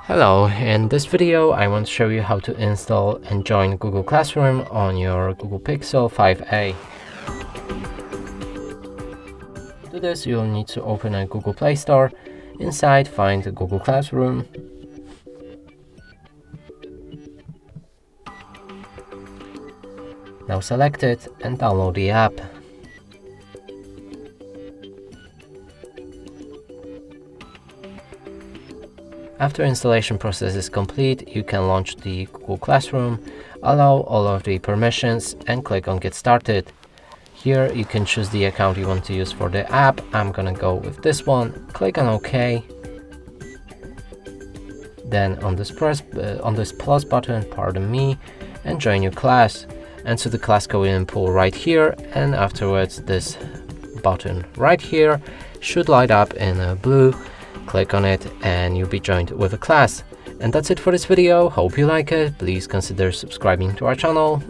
Hello, in this video I want to show you how to install and join Google Classroom on your Google Pixel 5a. To do this, you'll need to open a Google Play Store. Inside, find Google Classroom. Now select it and download the app. After installation process is complete, you can launch the Google Classroom, allow all of the permissions and click on Get Started. Here you can choose the account you want to use for the app. I'm gonna go with this one. Click on OK. Then on this plus button, pardon me, and join your class. Enter the class code info right here, and afterwards this button right here should light up in blue. Click on it and you'll be joined with a class. And that's it for this video. Hope you like it. Please consider subscribing to our channel.